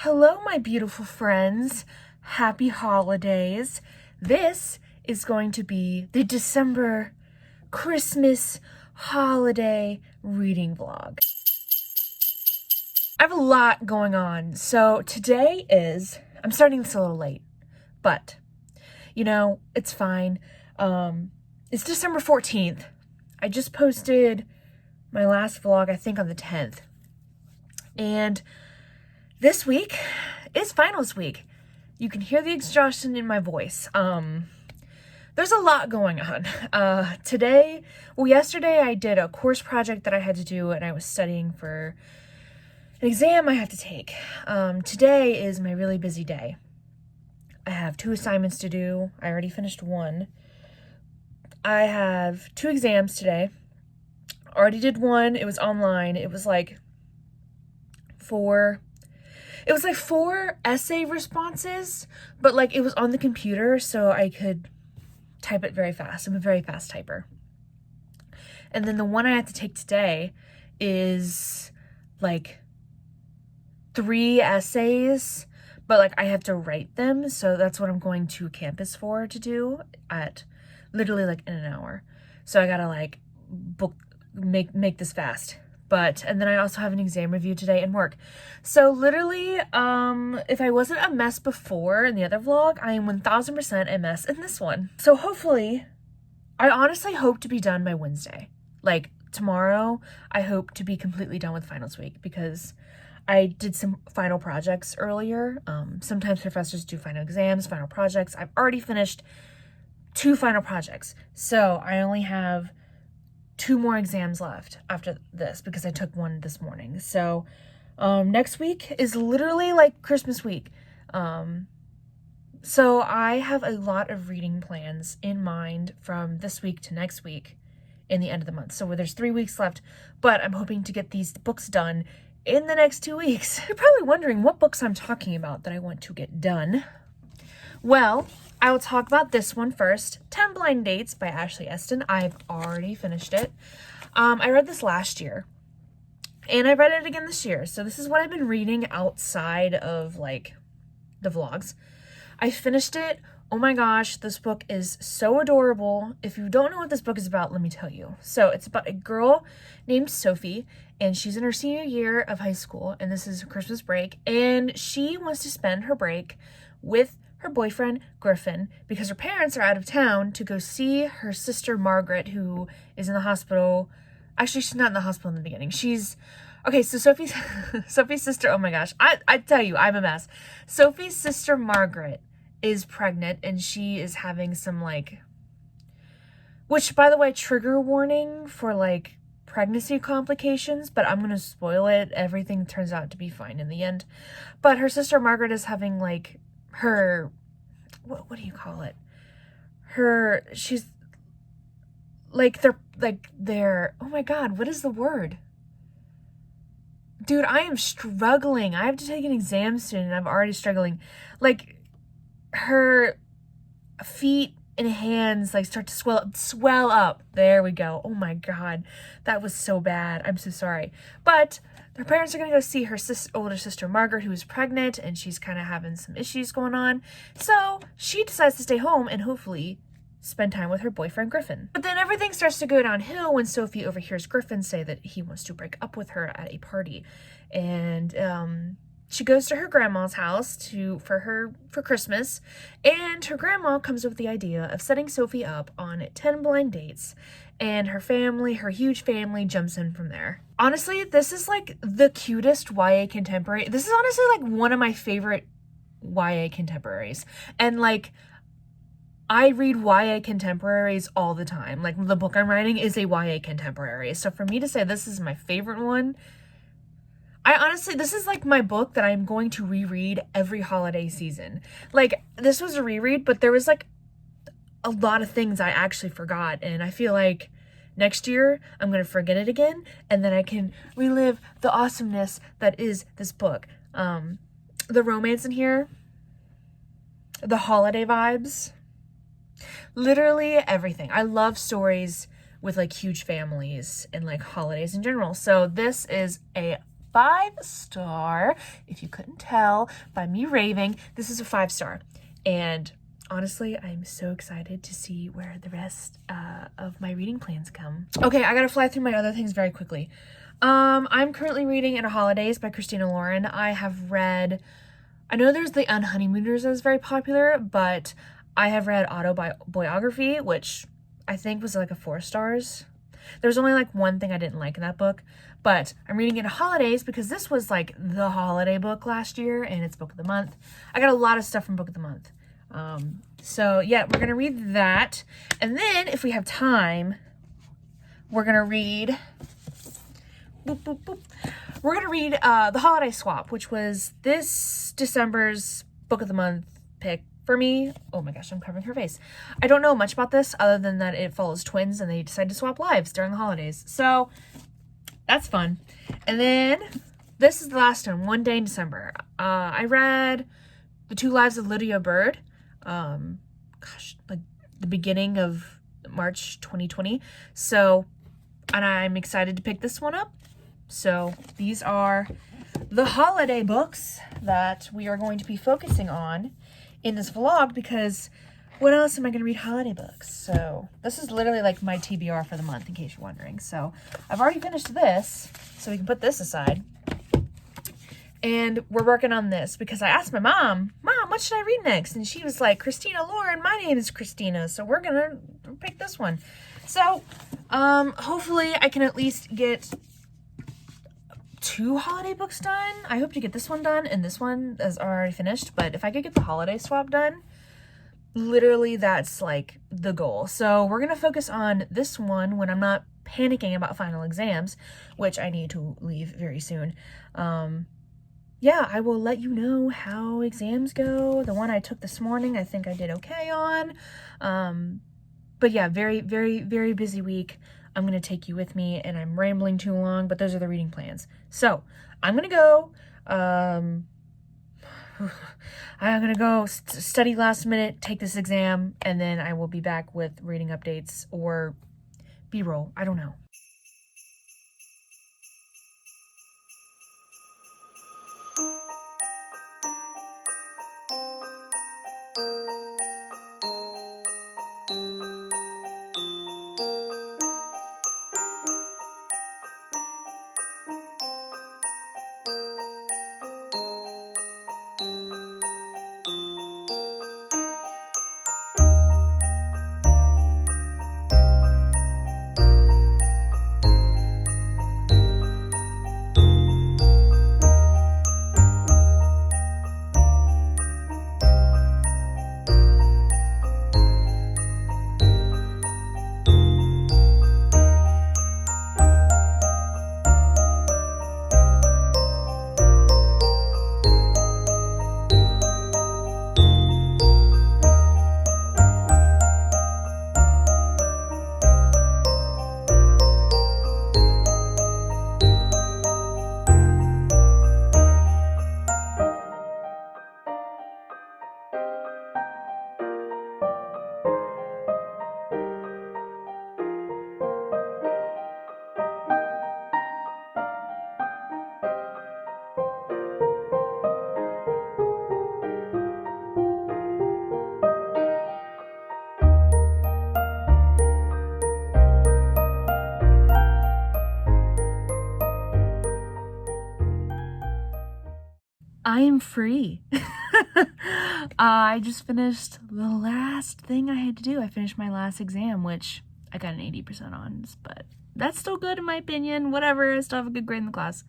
Hello, my beautiful friends. Happy holidays. This is going to be the December Christmas holiday reading vlog. I have a lot going on. So today I'm starting this a little late, but it's fine. It's December 14th. I just posted my last vlog, I think on the 10th. And this week is finals week. You can hear the exhaustion in my voice. There's a lot going on. Yesterday I did a course project that I had to do, and I was studying for an exam I have to take. Today is my really busy day. I have 2 assignments to do. I already finished one. I have 2 exams today. Already did one. It was online. It was like 4 essay responses, but it was on the computer, so I could type it very fast. I'm a very fast typer. And then the one I had to take today is 3 essays, but I have to write them, so that's what I'm going to campus for to do at literally in an hour. So I gotta make this fast. And then I also have an exam review today and work. So literally, if I wasn't a mess before in the other vlog, I am 1000% a mess in this one. So hopefully, I honestly hope to be done by Wednesday. Tomorrow, I hope to be completely done with finals week because I did some final projects earlier. Sometimes professors do final exams, final projects. I've already finished 2 final projects. So I only have 2 more exams left after this because I took one this morning. So next week is literally Christmas week. So I have a lot of reading plans in mind from this week to next week in the end of the month. So there's 3 weeks left, but I'm hoping to get these books done in the next 2 weeks. You're probably wondering what books I'm talking about that I want to get done. Well, I will talk about this one first. 10 Blind Dates by Ashley Eston. I've already finished it. I read this last year, and I read it again this year. So this is what I've been reading outside of the vlogs. I finished it. Oh my gosh, this book is so adorable. If you don't know what this book is about, let me tell you. So it's about a girl named Sophie, and she's in her senior year of high school, and this is Christmas break, and she wants to spend her break with her boyfriend, Griffin, because her parents are out of town to go see her sister, Margaret, who is in the hospital. Actually, she's not in the hospital in the beginning. Okay, so Sophie's sister, oh my gosh, I tell you, I'm a mess. Sophie's sister, Margaret, is pregnant, and she is having some, which, by the way, trigger warning for, pregnancy complications, but I'm gonna spoil it. Everything turns out to be fine in the end. But her sister, Margaret, is having, her, what do you call it? She's, they're, oh my God, what is the word? Dude, I am struggling. I have to take an exam soon, and I'm already struggling. Her feet and hands, start to swell up. There we go. Oh my God, that was so bad. I'm so sorry. But her parents are going to go see her older sister, Margaret, who is pregnant, and she's kind of having some issues going on. So she decides to stay home and hopefully spend time with her boyfriend, Griffin. But then everything starts to go downhill when Sophie overhears Griffin say that he wants to break up with her at a party. And she goes to her grandma's house for Christmas, and her grandma comes up with the idea of setting Sophie up on 10 blind dates, and her huge family, jumps in from there. Honestly, this is the cutest YA contemporary. This is honestly one of my favorite YA contemporaries. And I read YA contemporaries all the time. The book I'm writing is a YA contemporary. So for me to say this is my favorite one, this is my book that I'm going to reread every holiday season. This was a reread, but there was a lot of things I actually forgot, and I feel next year I'm going to forget it again, and then I can relive the awesomeness that is this book. The romance in here, the holiday vibes, literally everything. I love stories with huge families and holidays in general. So this is a 5-star. If you couldn't tell by me raving, this is a 5-star. And honestly, I'm so excited to see where the rest of my reading plans come. Okay, I gotta fly through my other things very quickly. I'm currently reading Inner Holidays by Christina Lauren. I have read, I know there's the Unhoneymooners that is very popular, but I have read Autobiography, which I think was like a 4 stars. There's only like one thing I didn't like in that book, but I'm reading Inner Holidays because this was like the holiday book last year and it's book of the month. I got a lot of stuff from book of the month. So yeah, we're gonna read that. And then if we have time, we're gonna read We're going to read The Holiday Swap, which was this December's book of the month pick for me. Oh my gosh, I'm covering her face. I don't know much about this other than that it follows twins and they decide to swap lives during the holidays. So that's fun. And then this is the last one Day in December. I read The 2 Lives of Lydia Bird. Like the beginning of March 2020. So, and I'm excited to pick this one up. So these are the holiday books that we are going to be focusing on in this vlog, because when else am I going to read holiday books? So this is literally like my TBR for the month, in case you're wondering. So I've already finished this, so we can put this aside. And we're working on this because I asked my mom, what should I read next? And she was like, Christina Lauren, my name is Christina, so we're going to pick this one. So hopefully I can at least get 2 holiday books done. I hope to get this one done, and this one is already finished, but if I could get the holiday swap done, literally that's like the goal. So we're gonna focus on this one when I'm not panicking about final exams, which I need to leave very soon. Yeah, I will let you know how exams go. The one I took this morning, I think I did okay on. But yeah, very, very, very busy week. I'm going to take you with me, and I'm rambling too long, but those are the reading plans. So I'm going to go, study last minute, take this exam, and then I will be back with reading updates or B-roll. I don't know. I am free. I just finished the last thing I had to do. I finished my last exam, which I got an 80% on, but that's still good in my opinion. Whatever, I still have a good grade in the class.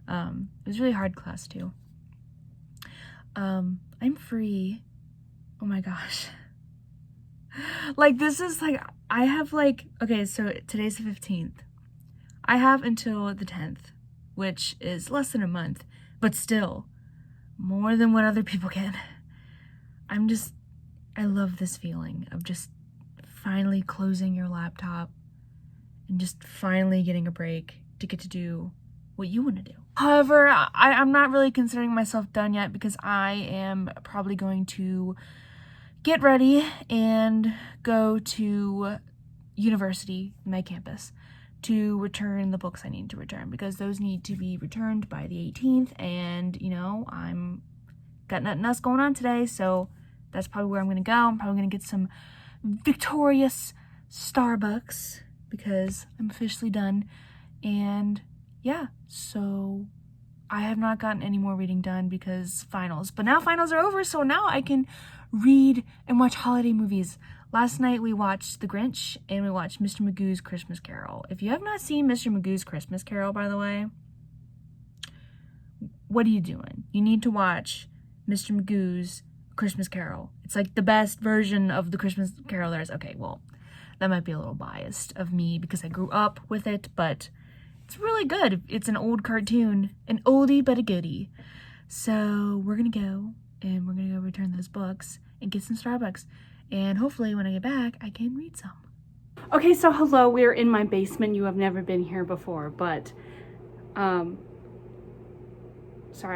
It was a really hard class too. I'm free. Oh my gosh. Like, this is like, I have like, okay, so today's the 15th. I have until the 10th, which is less than a month, but still more than what other people can. I love this feeling of just finally closing your laptop and just finally getting a break to get to do what you want to do. However, I'm not really considering myself done yet, because I am probably going to get ready and go to university, my campus, to return the books I need to return, because those need to be returned by the 18th, and, you know, I'm got nothing else going on today, so that's probably where I'm going to go. I'm probably going to get some Victorious Starbucks, because I'm officially done, and yeah, so I have not gotten any more reading done because finals. But now finals are over, so now I can read and watch holiday movies. Last night we watched The Grinch and we watched Mr. Magoo's Christmas Carol. If you have not seen Mr. Magoo's Christmas Carol, by the way, what are you doing? You need to watch Mr. Magoo's Christmas Carol. It's like the best version of the Christmas Carol there is. Okay, well, that might be a little biased of me because I grew up with it, but it's really good. It's an old cartoon, an oldie but a goodie. So we're gonna go and we're gonna go return those books and get some Starbucks. And hopefully when I get back, I can read some. Okay, so hello, we're in my basement. You have never been here before, but, sorry,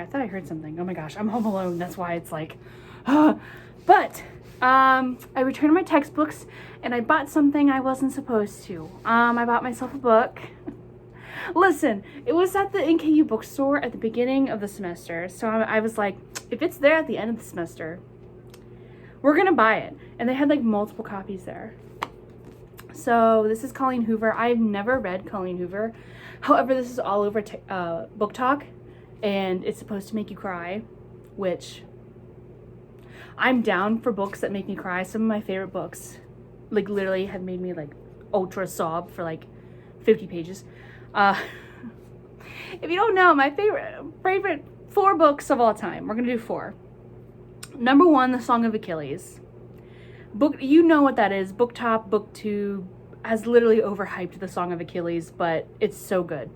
I thought I heard something. Oh my gosh, I'm home alone. That's why it's like, but, I returned my textbooks and I bought something I wasn't supposed to. I bought myself a book. Listen, it was at the NKU bookstore at the beginning of the semester, so I was like, if it's there at the end of the semester, we're gonna buy it. And they had like multiple copies there. So this is Colleen Hoover. I've never read Colleen Hoover. However, this is all over Book Talk, and it's supposed to make you cry, which I'm down for books that make me cry. Some of my favorite books, like, literally have made me like ultra sob for like 50 pages. If you don't know, my favorite 4 books of all time. We're gonna do 4. Number 1, The Song of Achilles. You know what that is. BookTok, BookTube has literally overhyped The Song of Achilles, but it's so good.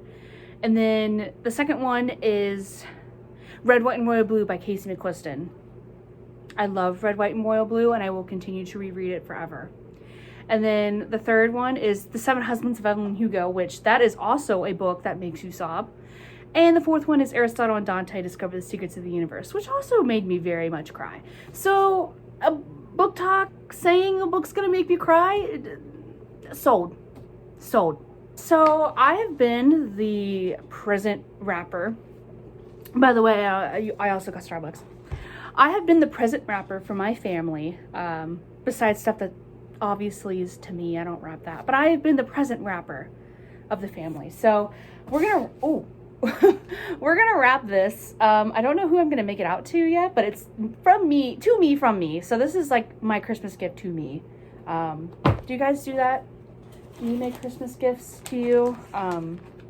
And then the second one is Red, White, and Royal Blue by Casey McQuiston. I love Red, White, and Royal Blue, and I will continue to reread it forever. And then the third one is The Seven Husbands of Evelyn Hugo, which that is also a book that makes you sob. And the fourth one is Aristotle and Dante Discover the Secrets of the Universe, which also made me very much cry. So, a Book Talk saying a book's gonna make me cry? Sold. Sold. So, I have been the present wrapper. By the way, I also got Starbucks. I have been the present wrapper for my family, besides stuff that obviously is to me. I don't wrap that. But I have been the present wrapper of the family. So, we're gonna... we're gonna wrap this. I don't know who I'm gonna make it out to yet, but it's from me, from me. So this is like my Christmas gift to me. Do you guys do that? Do you make Christmas gifts to you?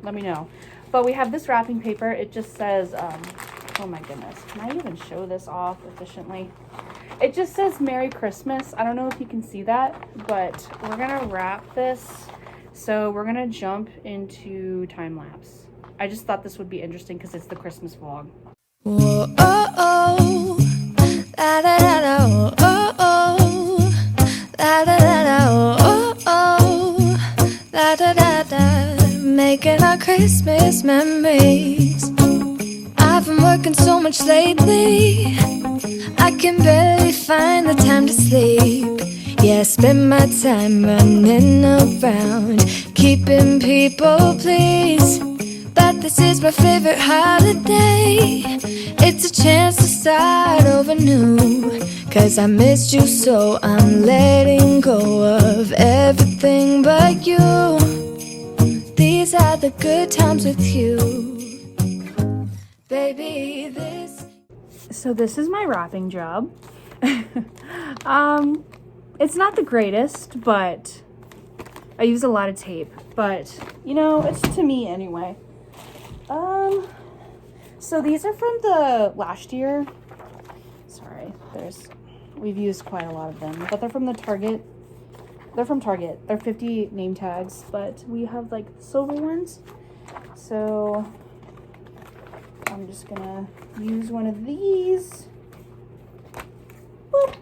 Let me know. But we have this wrapping paper. It just says, oh my goodness, can I even show this off efficiently? It just says Merry Christmas. I don't know if you can see that, but we're gonna wrap this. So we're gonna jump into time lapse. I just thought this would be interesting because it's the Christmas vlog. Whoa, oh, oh, la da da da, oh, oh, la da da da, oh, oh, la da da da, making our Christmas memories. I've been working so much lately, I can barely find the time to sleep. Yeah, I spend my time running around, keeping people pleased. But this is my favorite holiday. It's a chance to start over new. 'Cause I missed you, so I'm letting go of everything but you. These are the good times with you, baby. So this is my wrapping job. It's not the greatest, but I use a lot of tape. But, you know, it's to me anyway. So these are from the last year. Sorry, we've used quite a lot of them, but they're from the Target. They're from Target. They're 50 name tags, but we have like silver ones. So I'm just gonna use one of these. Boop.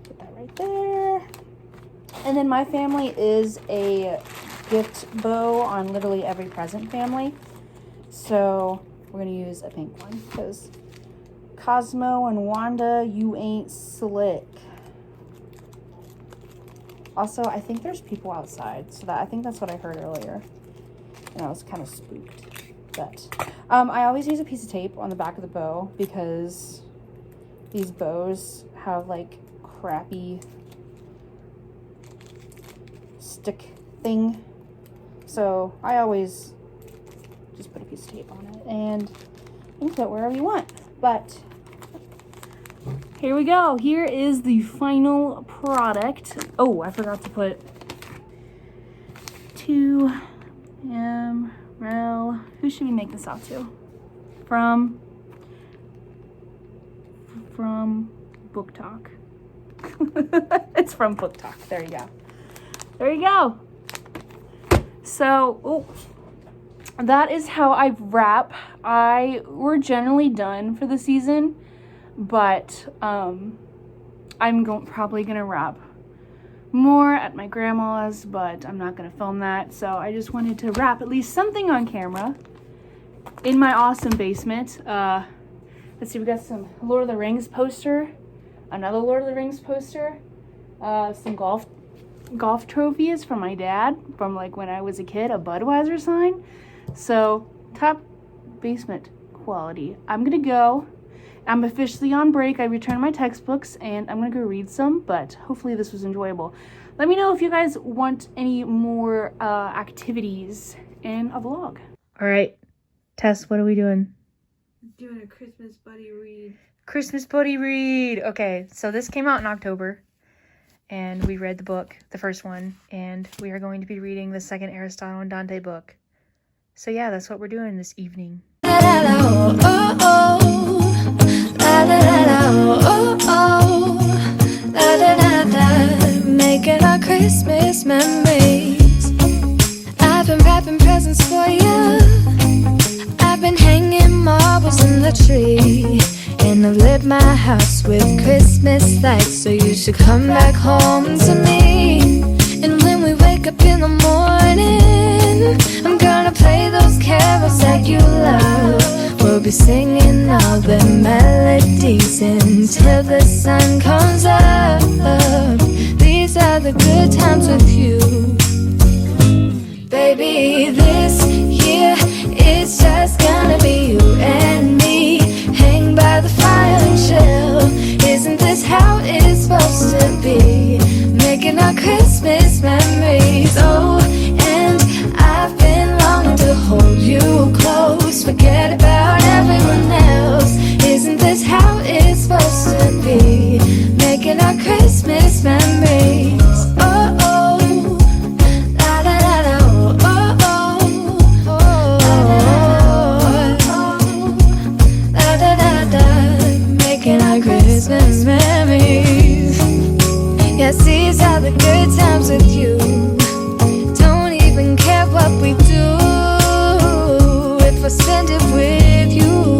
Put that right there. And then my family is a gift bow on literally every present family. So we're gonna use a pink one because Cosmo and Wanda, you ain't slick. Also, I think there's people outside, so I think that's what I heard earlier. And I was kind of spooked. But I always use a piece of tape on the back of the bow because these bows have like crappy stick thing. So I always just put a piece of tape on it and you can put it wherever you want. But here we go. Here is the final product. Oh, I forgot to put 2ml. Who should we make this out to? From Book Talk. It's from Book Talk. There you go. There you go. So, that is how I wrap. We're generally done for the season, but I'm probably gonna wrap more at my grandma's, but I'm not gonna film that. So I just wanted to wrap at least something on camera in my awesome basement. Let's see, we got some Lord of the Rings poster, another Lord of the Rings poster, some golf trophies from my dad from like when I was a kid, a Budweiser sign. So top basement quality. I'm gonna go. I'm officially on break. I returned my textbooks and I'm gonna go read some, but hopefully this was enjoyable. Let me know if you guys want any more activities in a vlog. All right, Tess, what are we doing? Doing a Christmas buddy read. Christmas buddy read. Okay, so this came out in October and we read the book, the first one, and we are going to be reading the second Aristotle and Dante book. So yeah, that's what we're doing this evening. Making our Christmas memories. I've been wrapping presents for you. I've been hanging marbles in the tree. And I've lit my house with Christmas lights. So you should come back home to me. And when we wake up in the morning, I'm gonna play those carols that you love. We'll be singing all the melodies until the sun comes up. These are the good times with you. Baby, this year it's just gonna be you and me. Hang by the fire and chill. Isn't this how it's supposed to be? Making our Christmas memories. Oh, and I've been longing to hold you close. Forget about everyone else. Isn't this how it's supposed to be? Making our Christmas memories. Oh, oh, la da da da, oh, oh, oh, la da da da. Making our Christmas memories. Yes, these are the good times with you. Don't even care what we do if I spend it with you.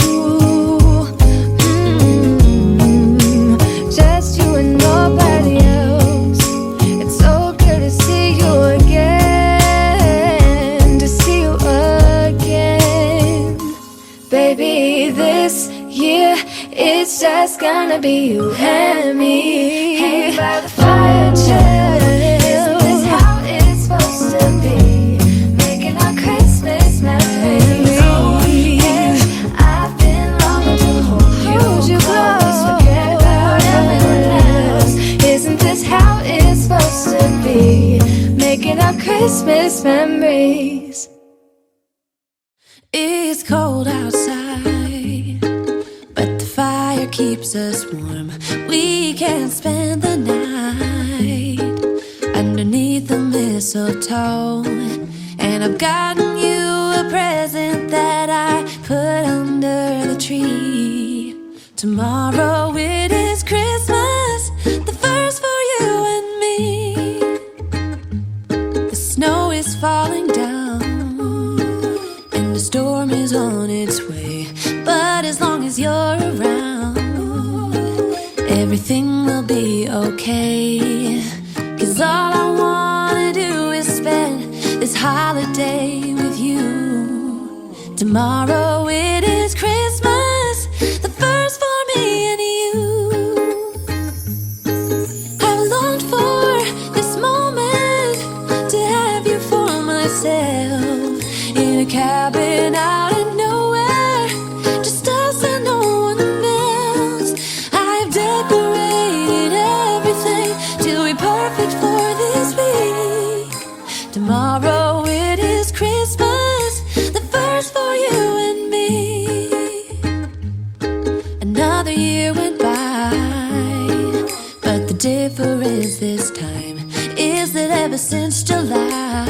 Just you and nobody else. It's so good to see you again. To see you again. Baby, this year it's just gonna be you and me. Hang by the fire, chill. Isn't this how it's supposed to be? Making our Christmas memories. Oh, and I've been longing to hold you close. Forget about everyone else. Isn't this how it's supposed to be? Making our Christmas memories. It's cold outside, but the fire keeps us warm. We can spend the night underneath the mistletoe. And I've gotten you a present that I put under the tree. Tomorrow it is Christmas, the first for you and me. The snow is falling down and the storm is on its way. But as long as you're around, everything will be okay. 'Cause all I wanna do is spend this holiday with you. Tomorrow it is Christmas, the first for me and you. I've longed for this moment Another year went by, but the difference this time is that ever since July,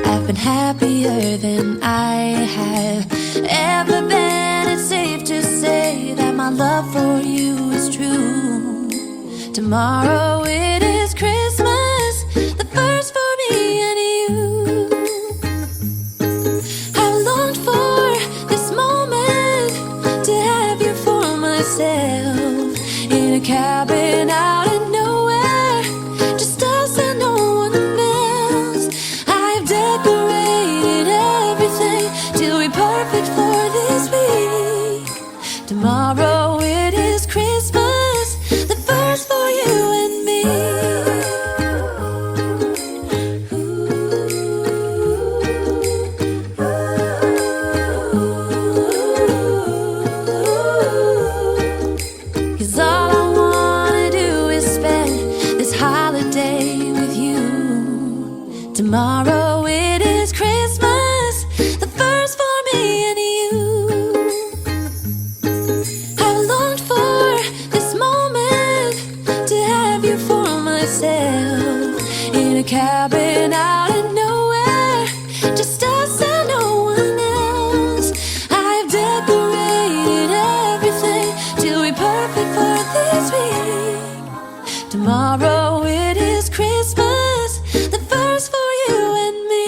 I've been happier than I have ever been. It's safe to say that my love for you is true. Tomorrow it is Christmas, the first for me and you. I've longed for this moment to have you for myself, in a cabin out in nowhere, just us and no one else. I've decorated everything till we're perfect for this week. Tomorrow it is Christmas, the first for you and me. Cause all I wanna do is spend this holiday with you. Tomorrow it is Christmas, the first for me and you. I've longed for this moment to have you for myself, in a cabin out in nowhere, just us and no one else. I've decorated everything till we're perfect for this week. Tomorrow it is Christmas, the first for you and me.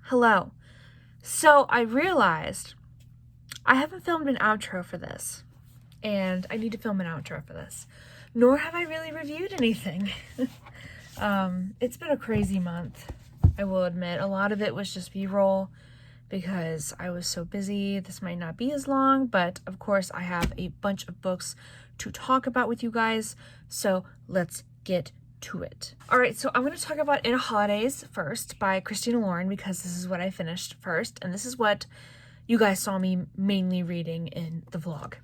Hello. So I realized I haven't filmed an outro for this, and I need to film an outro for this. Nor have I really reviewed anything. It's been a crazy month, I will admit. A lot of it was just B-roll because I was so busy. This might not be as long, but of course I have a bunch of books to talk about with you guys, so let's get to it. All right, so I'm going to talk about In Holidays first by Christina Lauren because this is what I finished first, and this is what you guys saw me mainly reading in the vlog.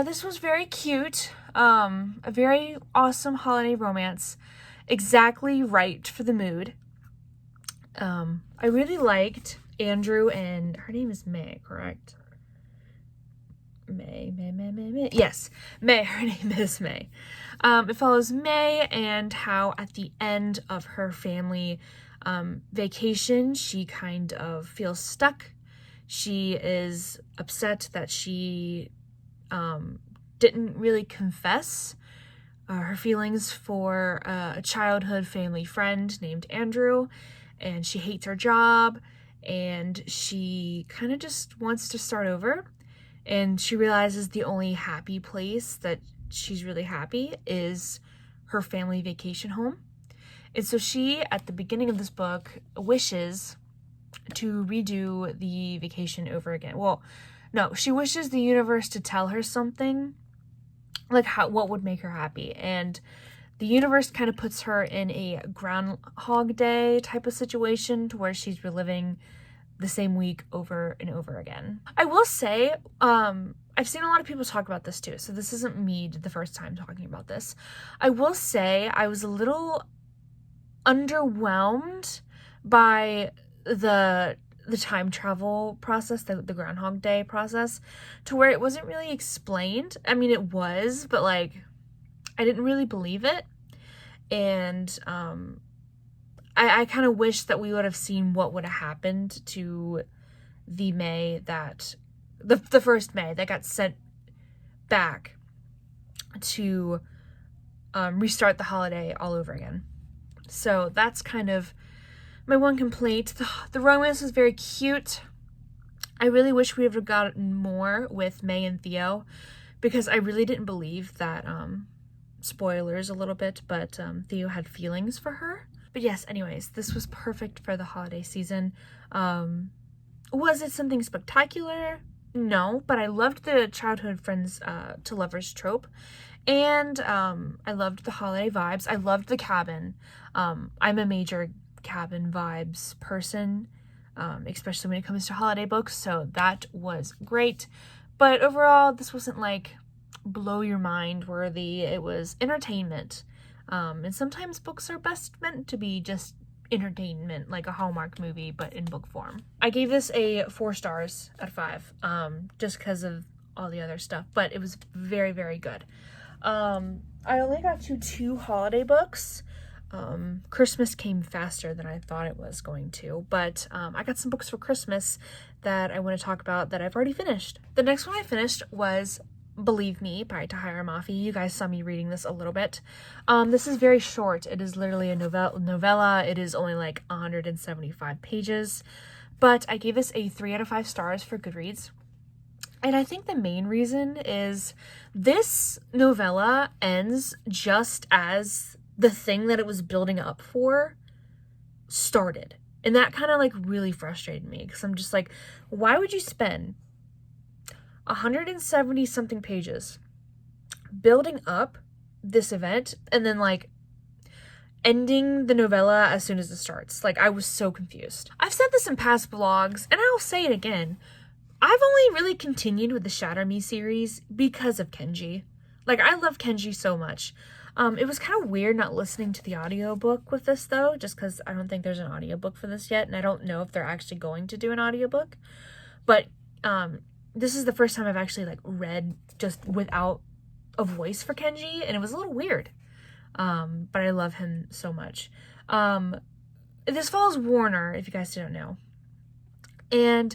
This was very cute, a very awesome holiday romance, exactly right for the mood. I really liked Andrew and her name is May, correct? May. Yes, May. Her name is May. It follows May and how at the end of her family vacation, she kind of feels stuck. She is upset that she didn't really confess her feelings for a childhood family friend named Andrew, and she hates her job, and she kind of just wants to start over. And she realizes the only happy place that she's really happy is her family vacation home. And so she, at the beginning of this book, wishes to redo the vacation over again. Well, no, she wishes the universe to tell her something, like what would make her happy. And the universe kind of puts her in a Groundhog Day type of situation to where she's reliving the same week over and over again. I will say, I've seen a lot of people talk about this too, so this isn't me the first time talking about this. I will say I was a little underwhelmed by the time travel process, the Groundhog Day process, to where it wasn't really explained. I mean, it was, but like, I didn't really believe it. And I kind of wish that we would have seen what would have happened to the May that, the first May that got sent back to restart the holiday all over again. So that's kind of my one complaint. The romance was very cute. I really wish we would have gotten more with May and Theo, because I really didn't believe that, spoilers a little bit, but Theo had feelings for her. But yes, anyways, this was perfect for the holiday season. Was it something spectacular? No, but I loved the childhood friends to lovers trope. And I loved the holiday vibes. I loved the cabin. I'm a major cabin vibes person, especially when it comes to holiday books, so that was great. But overall, this wasn't like blow your mind worthy. It was entertainment. And sometimes books are best meant to be just entertainment, like a Hallmark movie, but in book form. I gave this a 4 stars out of 5, just because of all the other stuff, but it was very, very good. I only got to 2 holiday books. Christmas came faster than I thought it was going to, but I got some books for Christmas that I want to talk about that I've already finished. The next one I finished was Believe Me by Tahira Mafi. You guys saw me reading this a little bit. This is very short. It is literally a novella. It is only like 175 pages, but I gave this a 3 out of 5 stars for Goodreads. And I think the main reason is this novella ends just as the thing that it was building up for started. And that kind of like really frustrated me, because I'm just like, why would you spend 170 something pages building up this event and then like ending the novella as soon as it starts? Like, I was so confused. I've said this in past vlogs, and I'll say it again. I've only really continued with the Shatter Me series because of Kenji. Like, I love Kenji so much. It was kind of weird not listening to the audiobook with this, though, just because I don't think there's an audiobook for this yet, and I don't know if they're actually going to do an audiobook. But this is the first time I've actually, like, read just without a voice for Kenji, and it was a little weird. But I love him so much. This follows Warner, if you guys don't know. And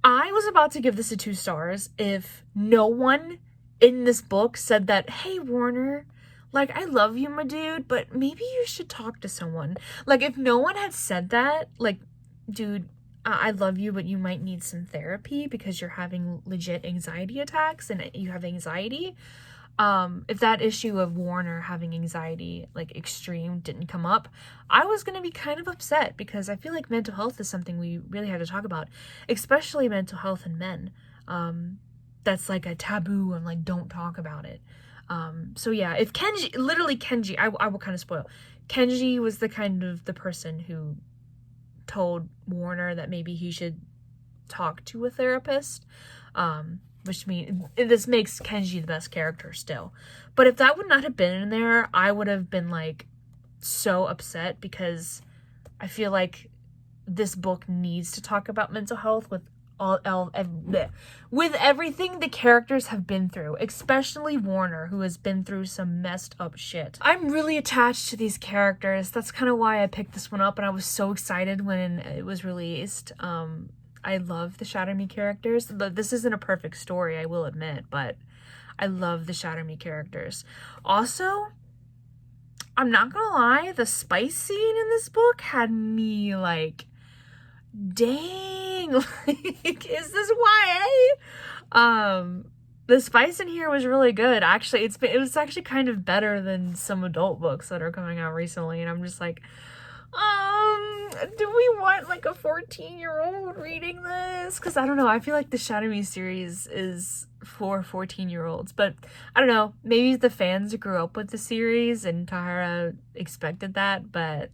I was about to give this a 2 stars if no one in this book said that, hey, Warner, like, I love you, my dude, but maybe you should talk to someone. Like, if no one had said that, like, dude, I love you, but you might need some therapy because you're having legit anxiety attacks and you have anxiety. If that issue of Warner having anxiety, like, extreme didn't come up, I was going to be kind of upset, because I feel like mental health is something we really have to talk about, especially mental health in men. That's like a taboo and like, don't talk about it. So yeah, if Kenji, literally Kenji, I will kind of spoil. Kenji was the kind of the person who told Warner that maybe he should talk to a therapist, which means this makes Kenji the best character still. But if that would not have been in there, I would have been like so upset, because I feel like this book needs to talk about mental health with with everything the characters have been through, especially Warner, who has been through some messed up shit. I'm really attached to these characters. That's kind of why I picked this one up, and I was so excited when it was released. I love the Shatter Me characters. This isn't a perfect story, I will admit, but I love the Shatter Me characters. Also, I'm not gonna lie, the spice scene in this book had me like, dang, like, is this YA? The spice in here was really good. Actually, it was actually kind of better than some adult books that are coming out recently, and I'm just like, do we want like a 14-year-old reading this? Because I don't know, I feel like the Shatter Me series is for 14-year-olds, but I don't know, maybe the fans grew up with the series and Tahira expected that, but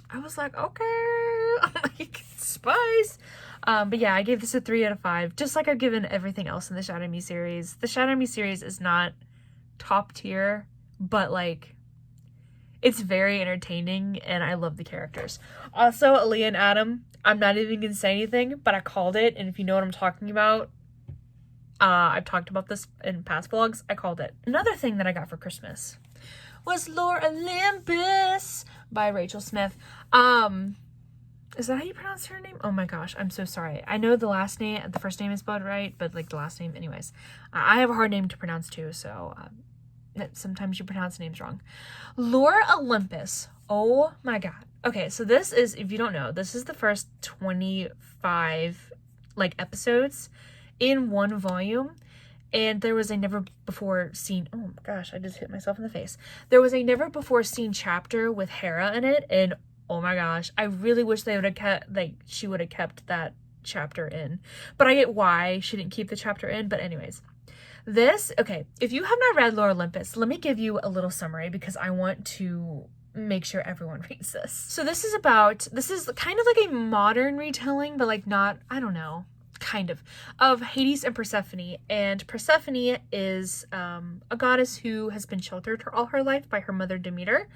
I was like, okay, like, spice. But yeah, I gave this a 3 out of 5, just like I've given everything else in the Shadow Me series. The Shadow Me series is not top tier, but like, it's very entertaining, and I love the characters. Also, Aaliyah and Adam, I'm not even gonna say anything, but I called it, and if you know what I'm talking about, I've talked about this in past vlogs, I called it. Another thing that I got for Christmas was Lore Olympus by Rachel Smith. Is that how you pronounce her name? Oh my gosh, I'm so sorry. I know the first name is spelled right, but like the last name, anyways. I have a hard name to pronounce too, so sometimes you pronounce names wrong. Lore Olympus. Oh my god. Okay, so this is, if you don't know, this is the first 25 like episodes in one volume. And there was a never before seen, oh my gosh, I just hit myself in the face. There was a never before seen chapter with Hera in it, and oh my gosh, I really wish they would have kept, like, she would have kept that chapter in. But I get why she didn't keep the chapter in, but anyways. This, okay, if you have not read Lore Olympus, let me give you a little summary because I want to make sure everyone reads this. So this is kind of like a modern retelling, but like not, I don't know, kind of Hades and Persephone. And Persephone is a goddess who has been sheltered all her life by her mother Demeter,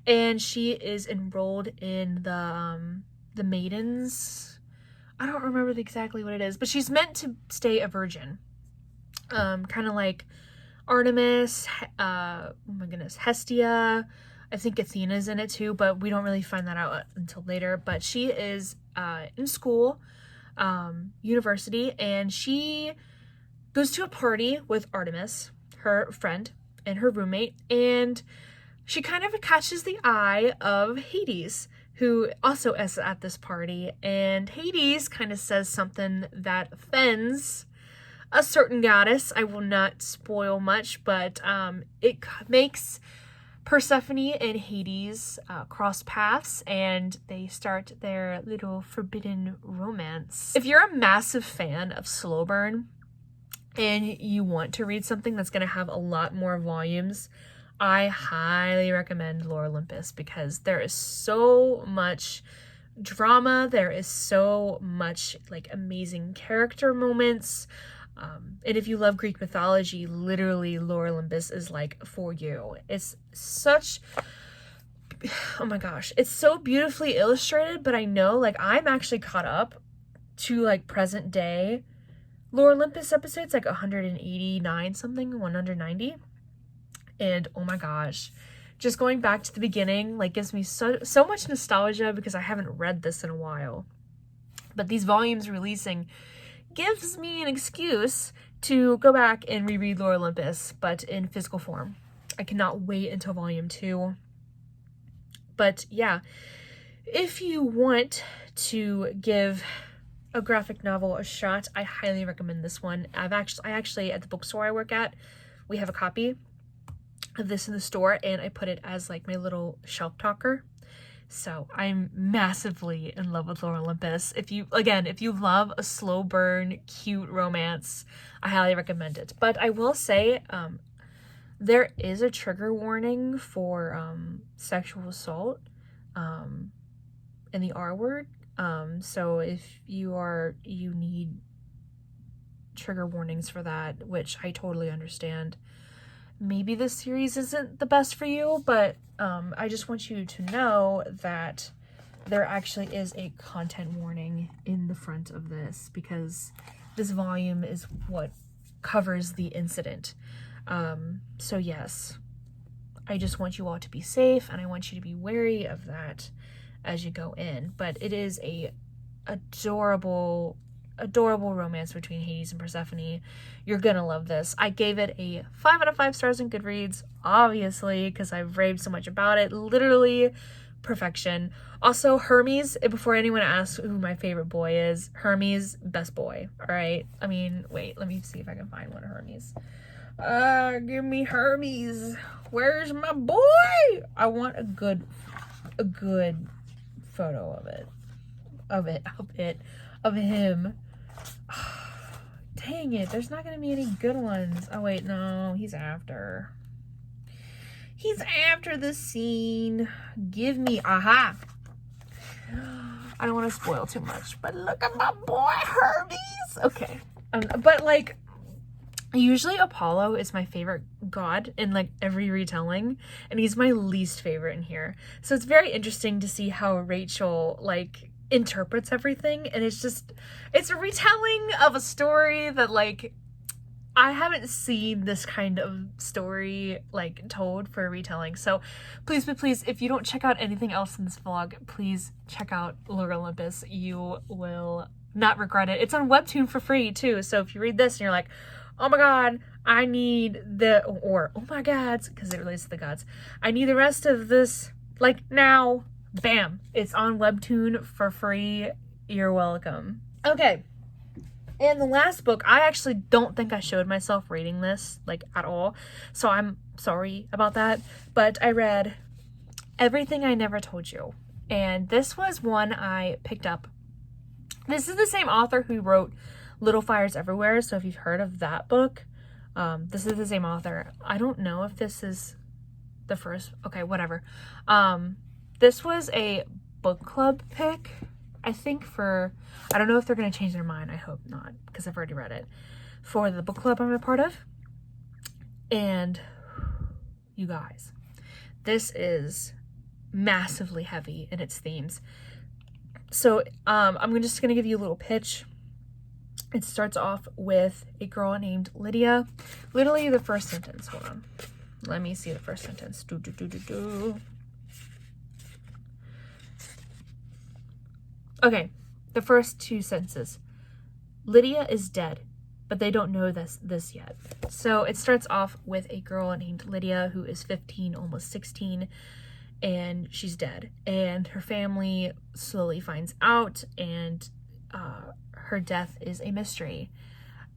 and she is enrolled in the maidens. I don't remember exactly what it is, but she's meant to stay a virgin, kind of like Artemis, oh my goodness, Hestia. I think Athena's in it too, but we don't really find that out until later. But she is in school, university, and she goes to a party with Artemis, her friend, and her roommate, and she kind of catches the eye of Hades, who also is at this party, and Hades kind of says something that offends a certain goddess. I will not spoil much, but it makes Persephone and Hades cross paths, and they start their little forbidden romance. If you're a massive fan of slow burn and you want to read something that's going to have a lot more volumes, I highly recommend Lore Olympus because there is so much drama, there is so much like amazing character moments. And if you love Greek mythology, literally Lore Olympus is like for you. It's such, oh my gosh, it's so beautifully illustrated, but I know like I'm actually caught up to like present day Lore Olympus episodes, like 189 something, 190. And oh my gosh, just going back to the beginning like gives me so much nostalgia because I haven't read this in a while. But these volumes releasing gives me an excuse to go back and reread Lore Olympus, but in physical form. I cannot wait until volume 2. But yeah, if you want to give a graphic novel a shot, I highly recommend this one. I actually at the bookstore I work at, we have a copy of this in the store, and I put it as like my little shelf talker. So I'm massively in love with Lore Olympus. If you love a slow burn, cute romance, I highly recommend it. But I will say, there is a trigger warning for sexual assault and the R word. So if you need trigger warnings for that, which I totally understand. Maybe this series isn't the best for you, but I just want you to know that there actually is a content warning in the front of this because this volume is what covers the incident. So yes, I just want you all to be safe, and I want you to be wary of that as you go in. But it is a adorable romance between Hades and Persephone. You're gonna love this. I gave it a 5 out of 5 stars in Goodreads, obviously, because I've raved so much about it. Literally perfection. Also, Hermes, before anyone asks who my favorite boy is, Hermes, best boy, all right? I mean, wait, let me see if I can find one of Hermes. Give me Hermes. Where's my boy? I want a good photo of him. Dang it, there's not gonna be any good ones. Oh wait, no, he's after the scene. Give me, aha, I don't want to spoil too much, but look at my boy Hermes. Okay. But like, usually Apollo is my favorite god in like every retelling, and he's my least favorite in here. So it's very interesting to see how Rachel like interprets everything, and it's a retelling of a story that like I haven't seen this kind of story like told for a retelling. So please, if you don't check out anything else in this vlog, please check out Lord Olympus. You will not regret it. It's on Webtoon for free too. So if you read this and you're like, oh my god, I need or oh my gods, because it relates to the gods, I need the rest of this like now, bam, it's on Webtoon for free. You're welcome. Okay. And the last book, I actually don't think I showed myself reading this, like, at all. So I'm sorry about that. But I read Everything I Never Told You. And this was one I picked up. This is the same author who wrote Little Fires Everywhere. So if you've heard of that book, this is the same author. I don't know if this is the first. Okay, whatever. This was a book club pick. I think I don't know if they're going to change their mind. I hope not, because I've already read it. For the book club I'm a part of. And you guys, this is massively heavy in its themes. So I'm just going to give you a little pitch. It starts off with a girl named Lydia. Literally the first sentence. Hold on. Let me see the first sentence. Okay, the first two sentences. Lydia is dead, but they don't know this yet. So it starts off with a girl named Lydia who is 15, almost 16, and she's dead. And her family slowly finds out, and her death is a mystery.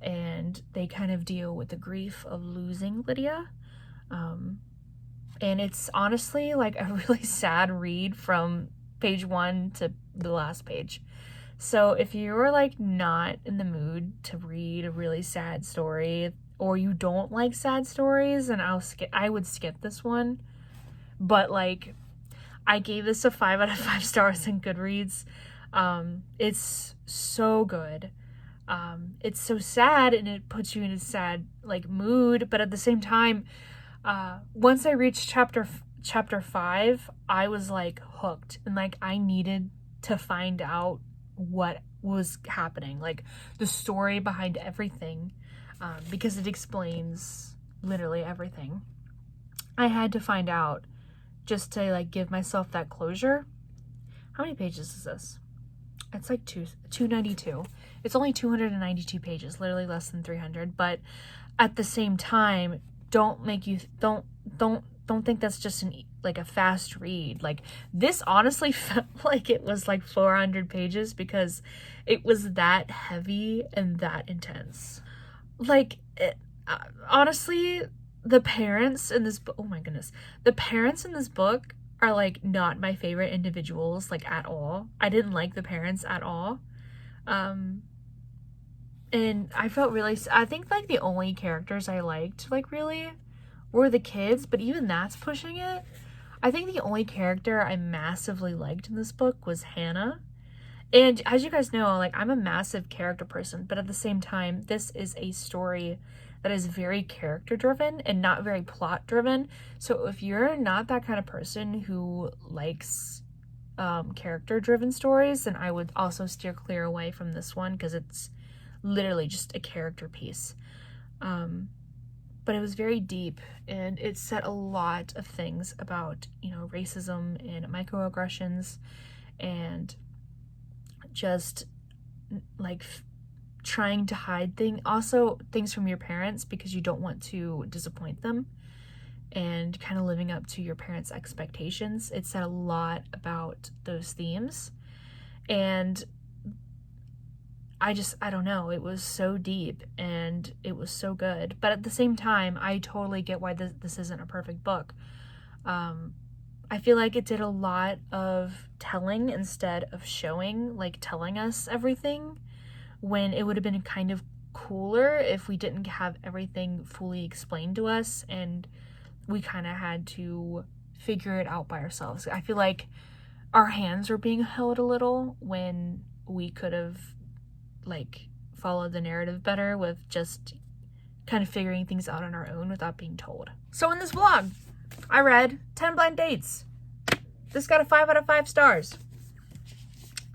And they kind of deal with the grief of losing Lydia. And it's honestly like a really sad read from page 1 to the last page. So if you're like not in the mood to read a really sad story, or you don't like sad stories, and I would skip this one. But like, I gave this a 5 out of 5 stars in Goodreads. It's so good. It's so sad, and it puts you in a sad like mood, but at the same time, once I reached chapter 5, I was like hooked, and like I needed to find out what was happening, like the story behind everything, because it explains literally everything. I had to find out just to like give myself that closure. How many pages is this? It's like 292. It's only 292 pages, literally less than 300. But at the same time, don't think that's just like a fast read. Like, this honestly felt like it was like 400 pages because it was that heavy and that intense. Like, honestly, the parents in this book, oh my goodness, the parents in this book are like not my favorite individuals, like at all. I didn't like the parents at all. And I felt really, I think like the only characters I liked like really were the kids, but even that's pushing it. I think the only character I massively liked in this book was Hannah. And as you guys know, like, I'm a massive character person, but at the same time, this is a story that is very character driven and not very plot driven. So if you're not that kind of person who likes character driven stories, then I would also steer clear away from this one, because it's literally just a character piece. But it was very deep, and it said a lot of things about, you know, racism and microaggressions, and just like trying to hide things from your parents because you don't want to disappoint them, and kind of living up to your parents' expectations. It said a lot about those themes, and I don't know, it was so deep and it was so good. But at the same time, I totally get why this isn't a perfect book. I feel like it did a lot of telling instead of showing, like telling us everything, when it would have been kind of cooler if we didn't have everything fully explained to us and we kind of had to figure it out by ourselves. I feel like our hands were being held a little when we could have like followed the narrative better with just kind of figuring things out on our own without being told. So in this vlog, I read 10 Blind Dates. This got a 5 out of 5 stars.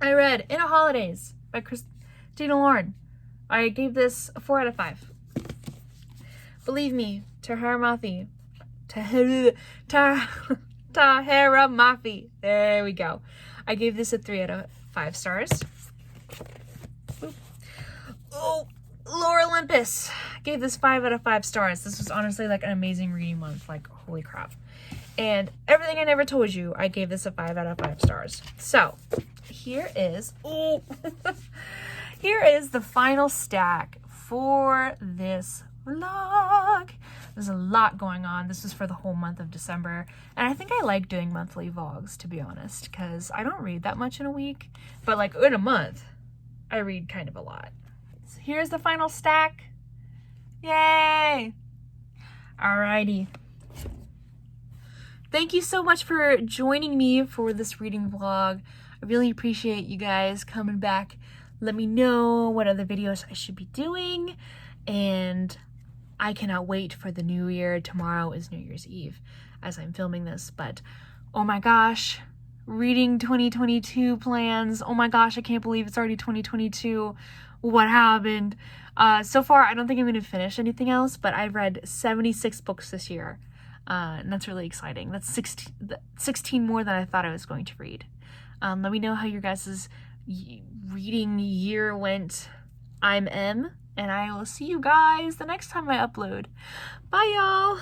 I read In a Holidays by Christina Lauren. I gave this a 4 out of 5. Believe Me, Tahira Mafi. Tahira Mafi. There we go. I gave this a 3 out of 5 stars. Oop. Oh, Lore Olympus. I gave this 5 out of 5 stars. This was honestly like an amazing reading month. Like, holy crap. And Everything I Never Told You, I gave this a 5 out of 5 stars. So, here is, here is the final stack for this vlog. There's a lot going on. This is for the whole month of December. And I think I like doing monthly vlogs, to be honest, because I don't read that much in a week. But like in a month, I read kind of a lot. So here's the final stack. Yay! Alrighty. Thank you so much for joining me for this reading vlog. I really appreciate you guys coming back. Let me know what other videos I should be doing. And I cannot wait for the new year. Tomorrow is New Year's Eve as I'm filming this. But oh my gosh, reading 2022 plans. Oh my gosh, I can't believe it's already 2022. What happened? So far, I don't think I'm going to finish anything else, but I've read 76 books this year. And that's really exciting. That's 16 more than I thought I was going to read. Let me know how your guys' reading year went. I'm Em, and I will see you guys the next time I upload. Bye, y'all!